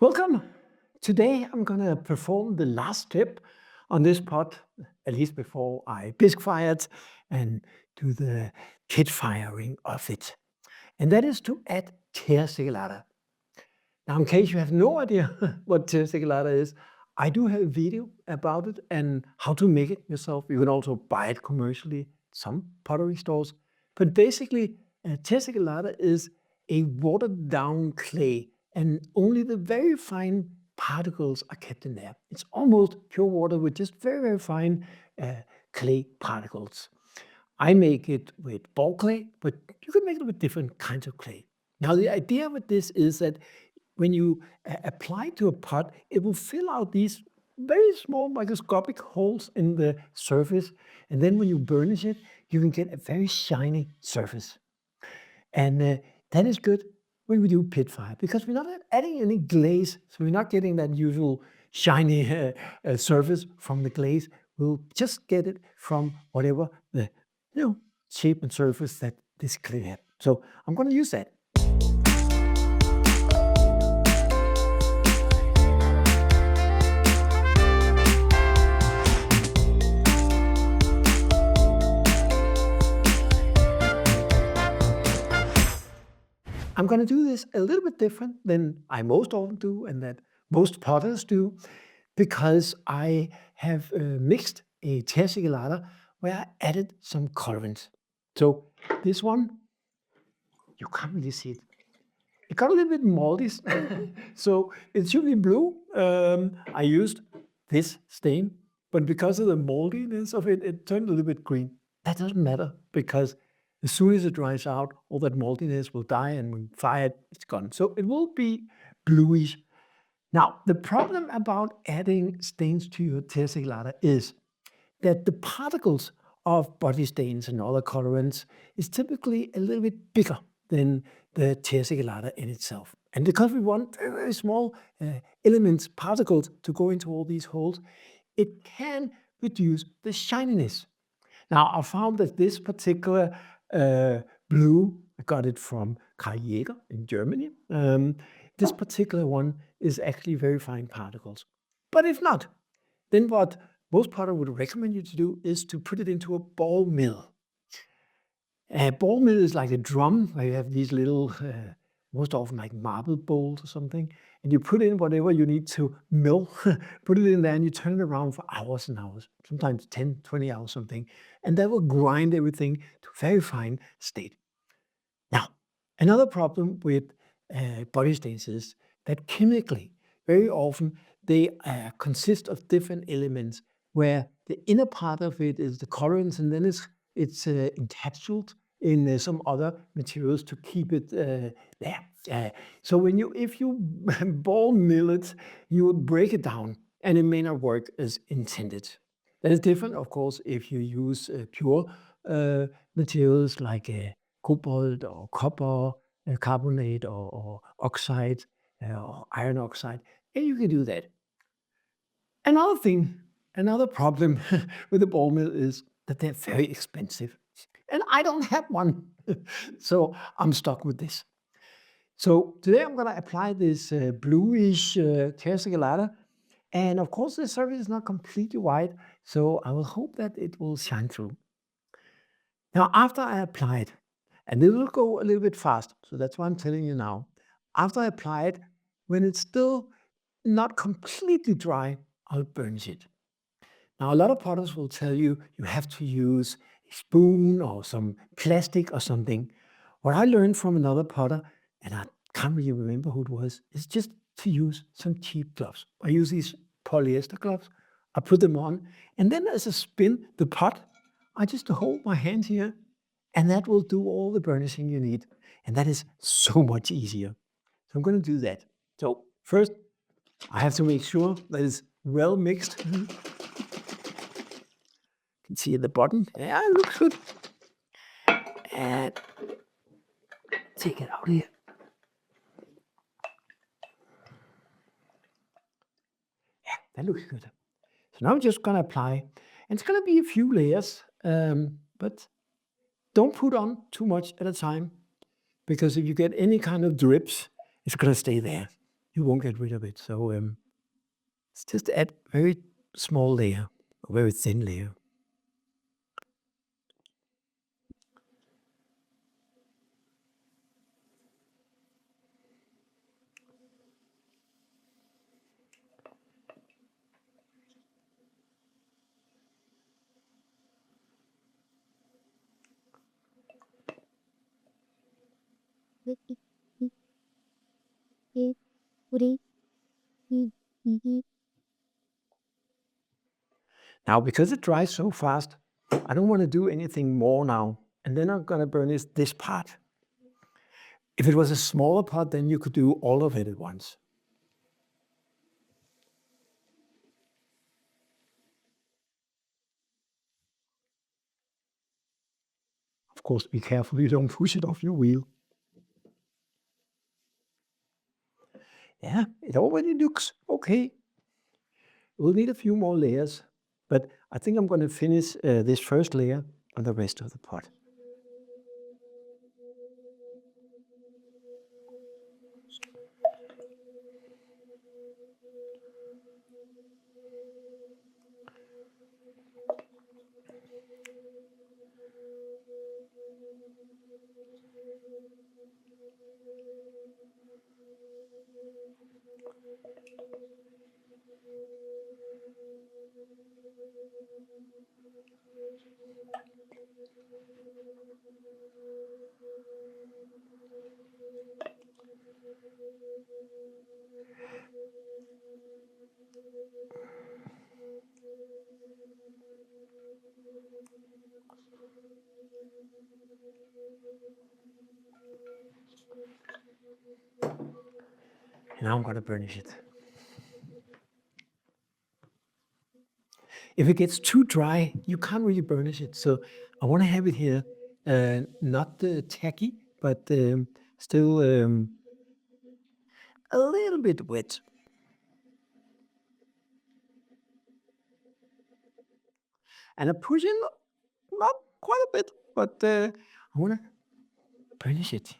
Welcome! Today I'm going to perform the last step on this pot, at least before I bisque fire it and do the pit firing of it. And that is to add Terra Sigillata. Now, in case you have no idea what Terra Sigillata is, I do have a video about it and how to make it yourself. You can also buy it commercially, some pottery stores. But basically, Terra Sigillata is a watered down clay, and only the very fine particles are kept in there. It's almost pure water with just very, very fine clay particles. I make it with ball clay, but you can make it with different kinds of clay. Now, the idea with this is that when you apply to a pot, it will fill out these very small microscopic holes in the surface. And then when you burnish it, you can get a very shiny surface. And that is good when we do pit fire because we're not adding any glaze. So we're not getting that usual shiny surface from the glaze. We'll just get it from whatever the shape and surface that this clay has. So I'm going to use that. I'm going to do this a little bit different than I most often do and that most potters do, because I have mixed a Terra Sigillata where I added some colorants. So this one, you can't really see it. It got a little bit moldy, so it should be blue. I used this stain, but because of the moldiness of it, it turned a little bit green. That doesn't matter because as soon as it dries out, all that moldiness will die, and when fired, it's gone. So it will be bluish. Now, the problem about adding stains to your Terra Sigillata is that the particles of body stains and other colorants is typically a little bit bigger than the Terra Sigillata in itself. And because we want very, very small elements, particles, to go into all these holes, it can reduce the shininess. Now, I found that this particular blue, I got it from Karl Jäger in Germany. This particular one is actually very fine particles. But if not, then what most potter would recommend you to do is to put it into a ball mill. A ball mill is like a drum where you have these little, most often like marble bowls or something, and you put in whatever you need to mill, put it in there and you turn it around for hours and hours, sometimes 10, 20 hours something, and that will grind everything to a very fine state. Now, another problem with body stains is that chemically, very often, they consist of different elements where the inner part of it is the colorants, and then it's encapsulated in some other materials to keep it there. So if you ball mill it, you would break it down, and it may not work as intended. That is different, of course, if you use pure materials like cobalt or copper carbonate or oxide or iron oxide, and you can do that. Another problem with the ball mill is that they're very expensive. And I don't have one, so I'm stuck with this. So today I'm going to apply this bluish Terra Sigillata. And of course, the surface is not completely white, so I will hope that it will shine through. Now, after I apply it, and it will go a little bit fast, so that's why I'm telling you now. After I apply it, when it's still not completely dry, I'll burnish it. Now, a lot of potters will tell you you have to use a spoon or some plastic or something. What I learned from another potter, and I can't really remember who it was, is just to use some cheap gloves. I use these polyester gloves. I put them on, and then as I spin the pot, I just hold my hand here, and that will do all the burnishing you need. And that is so much easier. So I'm going to do that. So first, I have to make sure that it's well mixed. You can see at the bottom. Yeah, it looks good. And take it out here. Yeah, that looks good. So now I'm just going to apply. And it's going to be a few layers, but don't put on too much at a time, because if you get any kind of drips, it's going to stay there. you won't get rid of it. So let's just add very small layer, a very thin layer. Now, because it dries so fast, I don't want to do anything more now. And then I'm going to burnish this part. If it was a smaller pot, then you could do all of it at once. Of course, be careful you don't push it off your wheel. Yeah, it already looks okay. We'll need a few more layers, but I think I'm going to finish this first layer on the rest of the pot. Now I'm going to burnish it. If it gets too dry, you can't really burnish it. So I want to have it here, not tacky, but still a little bit wet. And I push in not quite a bit, but I want to burnish it.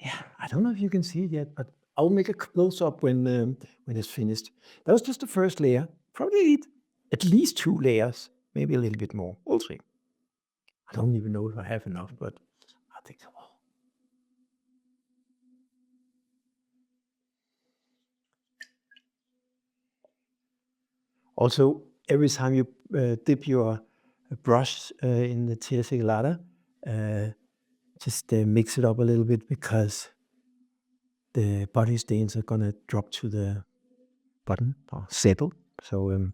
Yeah, I don't know if you can see it yet, but I'll make a close-up when it's finished. That was just the first layer. Probably need at least 2 layers, maybe a little bit more. We'll see. I don't even know if I have enough, but I think so. Also, every time you dip your brush in the Terra Sigillata, just mix it up a little bit because the body stains are gonna drop to the bottom or settle. So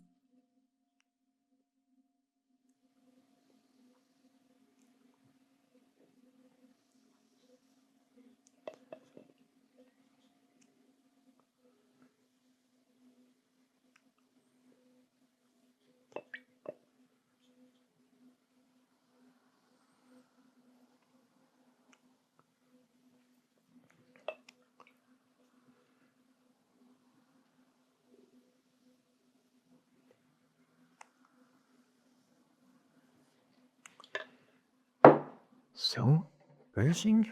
burnishing.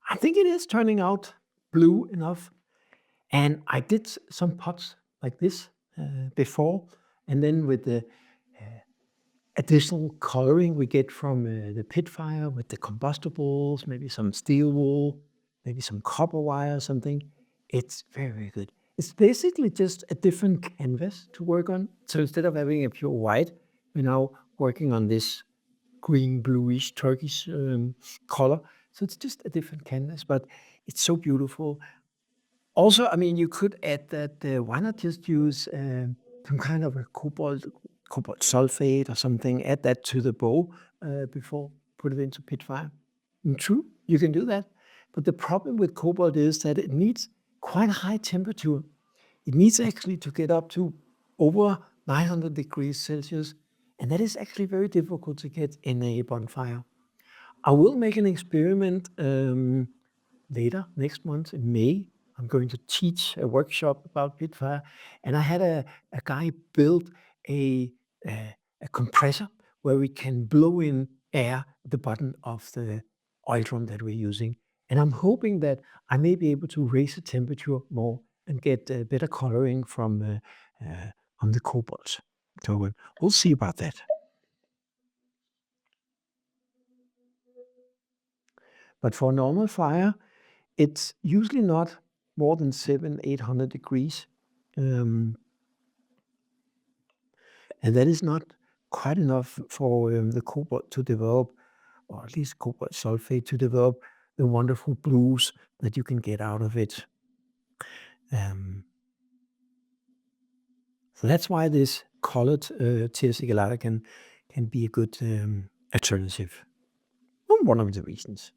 I think it is turning out blue enough. And I did some pots like this before, and then with the additional coloring we get from the Pitfire with the combustibles, maybe some steel wool, maybe some copper wire or something. It's very, very good. It's basically just a different canvas to work on. So instead of having a pure white, we're now working on this green, bluish, turquoise color. So it's just a different canvas, but it's so beautiful. Also, I mean, you could add that, why not just use some kind of a cobalt sulfate or something, add that to the bow before put it into Pitfire. And true, you can do that. But the problem with cobalt is that it needs quite a high temperature. It needs actually to get up to over 900 degrees Celsius. And that is actually very difficult to get in a bonfire. I will make an experiment later next month in May. I'm going to teach a workshop about Pitfire, and I had a guy build a, a, a compressor where we can blow in air at the bottom of the oil drum that we're using. And I'm hoping that I may be able to raise the temperature more and get better coloring from the cobalt. So we'll see about that. But for a normal fire, it's usually not more than 700-800 degrees. Um, and that is not quite enough for the cobalt to develop, or at least cobalt sulfate to develop the wonderful blues that you can get out of it. Um, so that's why this colored Terra Sigillata can be a good alternative. One of the reasons.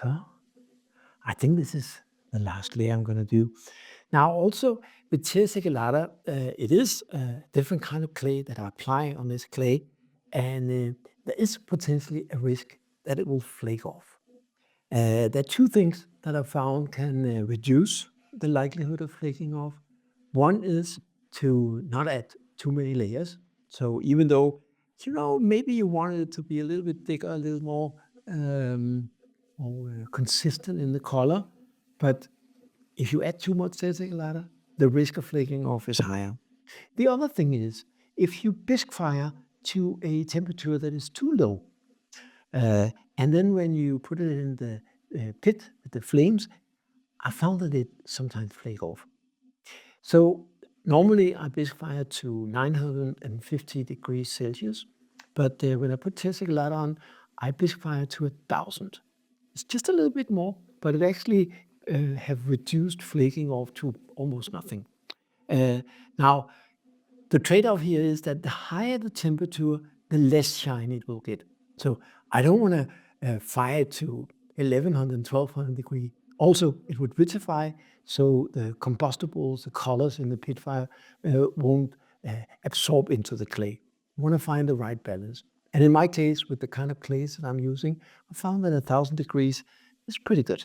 So I think this is the last layer I'm going to do. Now, also with Terra Sigillata, it is a different kind of clay that I apply on this clay, and there is potentially a risk that it will flake off. There are two things that I found can reduce the likelihood of flaking off. One is to not add too many layers. So even though, maybe you wanted it to be a little bit thicker, a little more consistent in the color, but if you add too much Celtic ladder, the risk of flaking off is higher. The other thing is, if you bisque fire to a temperature that is too low, and then when you put it in the pit with the flames, I found that it sometimes flake off. So normally I bisque fire to 950 degrees Celsius, but when I put Celtic ladder on, I bisque fire to 1,000. It's just a little bit more, but it actually have reduced flaking off to almost nothing. Now, the trade-off here is that the higher the temperature, the less shine it will get. So I don't want to fire it to 1100, 1200 degree. Also, it would vitrify, so the combustibles, the colors in the pit fire won't absorb into the clay. You want to find the right balance. And in my case, with the kind of clays that I'm using, I found that 1,000 degrees is pretty good.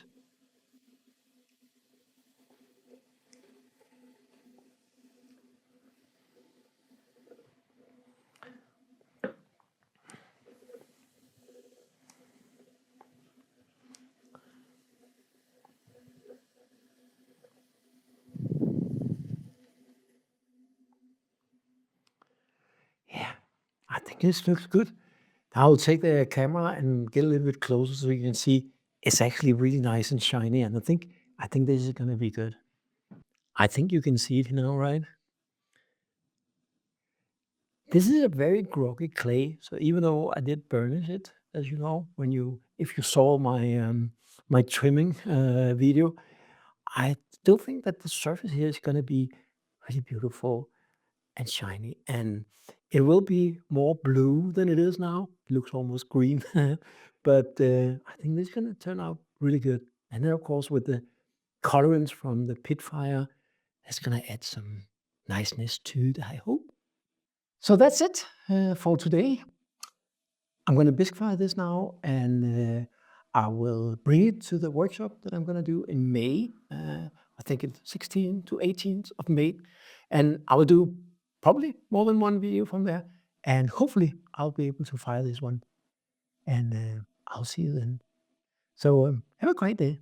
Yeah, I think this looks good. I'll take the camera and get a little bit closer so you can see it's actually really nice and shiny. And I think this is gonna be good. I think you can see it now, right? This is a very groggy clay. So even though I did burnish it, as you know, if you saw my trimming video, I still think that the surface here is gonna be really beautiful and shiny, and it will be more blue than it is now. It looks almost green, but I think this is going to turn out really good. And then, of course, with the colorants from the Pitfire, That's gonna add some niceness to it, I hope. So that's it for today. I'm gonna bisquefy this now, and I will bring it to the workshop that I'm gonna do in May. I think it's 16th to 18th of May, and I will do probably more than one video from there, and hopefully I'll be able to fire this one, and I'll see you then. So have a great day.